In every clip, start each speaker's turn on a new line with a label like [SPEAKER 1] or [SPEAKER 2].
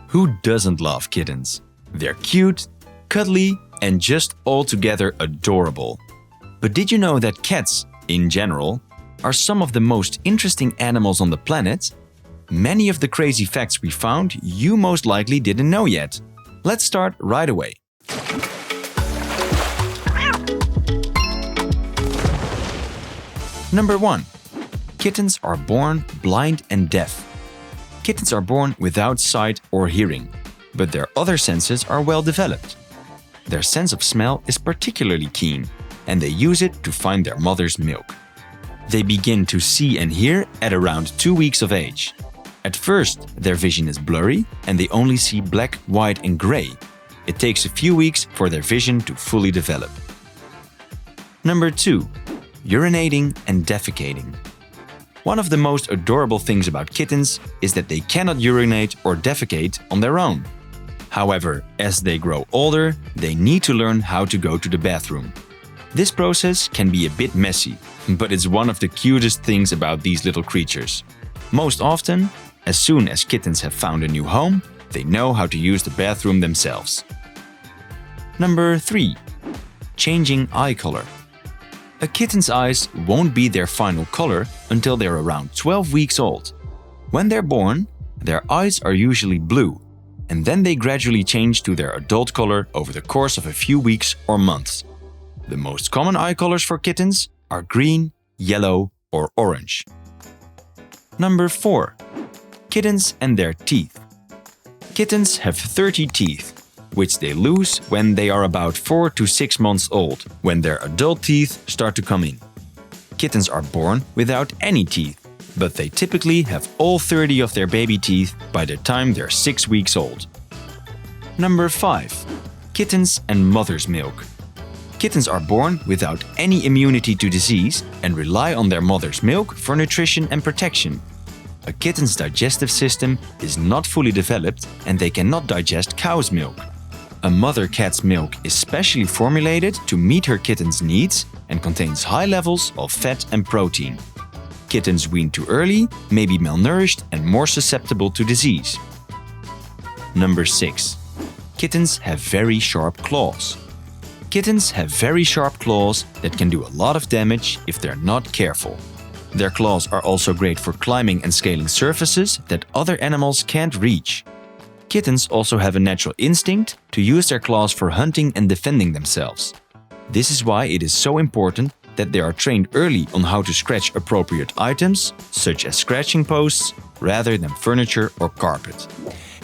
[SPEAKER 1] Who doesn't love kittens? They're cute, cuddly, and just altogether adorable. But did you know that cats, in general, are some of the most interesting animals on the planet? Many of the crazy facts we found you most likely didn't know yet. Let's start right away. Number 1. Kittens are born blind and deaf. Kittens are born without sight or hearing, but their other senses are well developed. Their sense of smell is particularly keen, and they use it to find their mother's milk. They begin to see and hear at around 2 weeks of age. At first, their vision is blurry and they only see black, white and gray. It takes a few weeks for their vision to fully develop. Number 2. Urinating and defecating. One of the most adorable things about kittens is that they cannot urinate or defecate on their own. However, as they grow older, they need to learn how to go to the bathroom. This process can be a bit messy, but it's one of the cutest things about these little creatures. Most often, as soon as kittens have found a new home, they know how to use the bathroom themselves. Number 3. Changing eye color. A kitten's eyes won't be their final color until they're around 12 weeks old. When they're born, their eyes are usually blue, and then they gradually change to their adult color over the course of a few weeks or months. The most common eye colors for kittens are green, yellow, or orange. Number 4. Kittens and their teeth. Kittens have 30 teeth, which they lose when they are about 4 to 6 months old, when their adult teeth start to come in. Kittens are born without any teeth, but they typically have all 30 of their baby teeth by the time they're 6 weeks old. Number 5. Kittens and mother's milk. Kittens are born without any immunity to disease and rely on their mother's milk for nutrition and protection. A kitten's digestive system is not fully developed and they cannot digest cow's milk. A mother cat's milk is specially formulated to meet her kitten's needs and contains high levels of fat and protein. Kittens weaned too early may be malnourished and more susceptible to disease. Number 6. Kittens have very sharp claws. Kittens have very sharp claws that can do a lot of damage if they're not careful. Their claws are also great for climbing and scaling surfaces that other animals can't reach. Kittens also have a natural instinct to use their claws for hunting and defending themselves. This is why it is so important that they are trained early on how to scratch appropriate items, such as scratching posts, rather than furniture or carpet.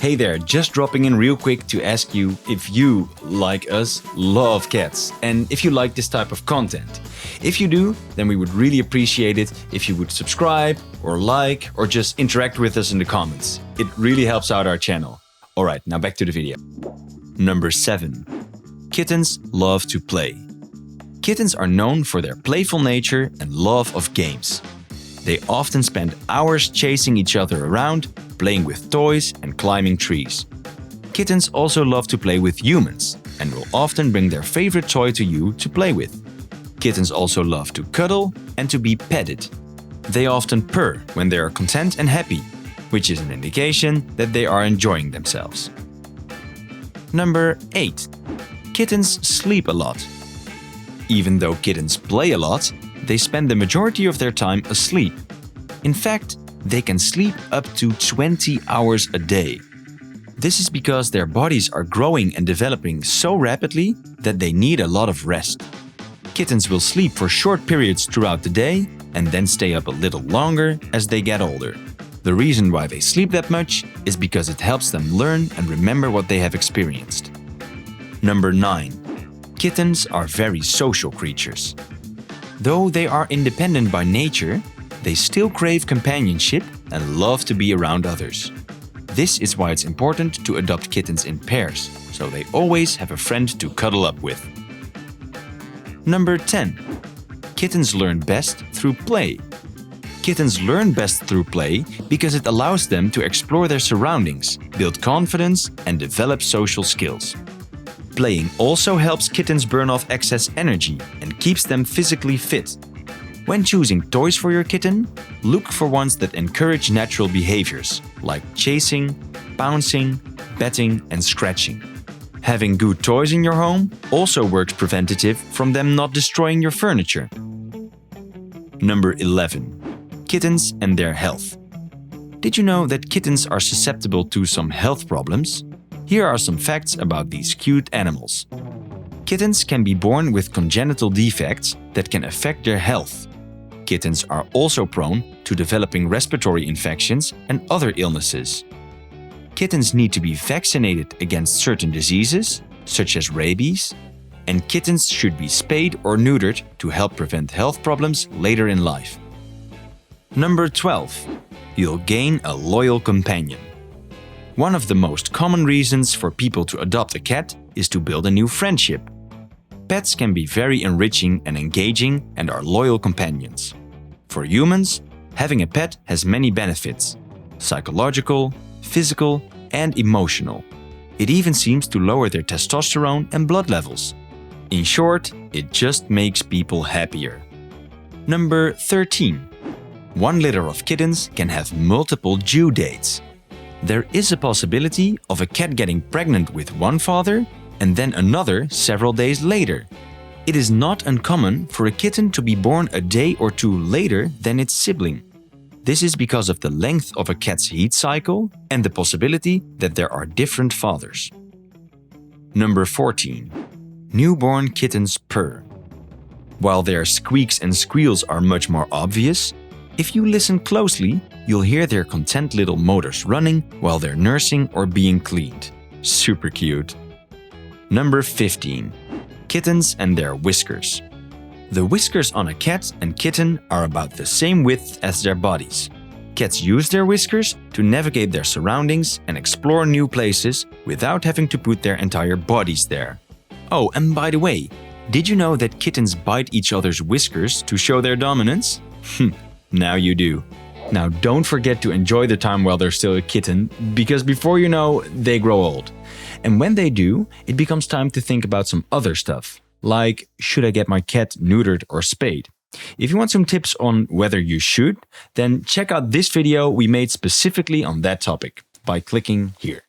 [SPEAKER 1] Hey there, just dropping in real quick to ask you if you, like us, love cats and if you like this type of content. If you do, then we would really appreciate it if you would subscribe or like or just interact with us in the comments. It really helps out our channel. Alright, now back to the video. Number 7. Kittens love to play. Kittens are known for their playful nature and love of games. They often spend hours chasing each other around, playing with toys and climbing trees. Kittens also love to play with humans and will often bring their favorite toy to you to play with. Kittens also love to cuddle and to be petted. They often purr when they are content and happy, which is an indication that they are enjoying themselves. Number 8. Kittens sleep a lot. Even though kittens play a lot, they spend the majority of their time asleep. In fact, they can sleep up to 20 hours a day. This is because their bodies are growing and developing so rapidly that they need a lot of rest. Kittens will sleep for short periods throughout the day and then stay up a little longer as they get older. The reason why they sleep that much is because it helps them learn and remember what they have experienced. Number 9. Kittens are very social creatures. Though they are independent by nature, they still crave companionship and love to be around others. This is why it's important to adopt kittens in pairs, so they always have a friend to cuddle up with. Number 10. Kittens learn best through play. Kittens learn best through play because it allows them to explore their surroundings, build confidence, and develop social skills. Playing also helps kittens burn off excess energy and keeps them physically fit. When choosing toys for your kitten, look for ones that encourage natural behaviors, like chasing, bouncing, petting, and scratching. Having good toys in your home also works preventative from them not destroying your furniture. Number 11. Kittens and their health. Did you know that kittens are susceptible to some health problems? Here are some facts about these cute animals. Kittens can be born with congenital defects that can affect their health. Kittens are also prone to developing respiratory infections and other illnesses. Kittens need to be vaccinated against certain diseases, such as rabies, and kittens should be spayed or neutered to help prevent health problems later in life. Number 12. You'll gain a loyal companion. One of the most common reasons for people to adopt a cat is to build a new friendship. Pets can be very enriching and engaging and are loyal companions. For humans, having a pet has many benefits: psychological, physical, and emotional. It even seems to lower their testosterone and blood levels. In short, it just makes people happier. Number 13. 1 litter of kittens can have multiple due dates. There is a possibility of a cat getting pregnant with one father and then another several days later. It is not uncommon for a kitten to be born a day or two later than its sibling. This is because of the length of a cat's heat cycle and the possibility that there are different fathers. Number 14. Newborn kittens purr. While their squeaks and squeals are much more obvious, if you listen closely, you'll hear their content little motors running while they're nursing or being cleaned. Super cute. Number 15. Kittens and their whiskers. The whiskers on a cat and kitten are about the same width as their bodies. Cats use their whiskers to navigate their surroundings and explore new places without having to put their entire bodies there. Oh, and by the way, did you know that kittens bite each other's whiskers to show their dominance? Now you do. Now don't forget to enjoy the time while they're still a kitten, because before you know, they grow old. And when they do, it becomes time to think about some other stuff, like should I get my cat neutered or spayed? If you want some tips on whether you should, then check out this video we made specifically on that topic by clicking here.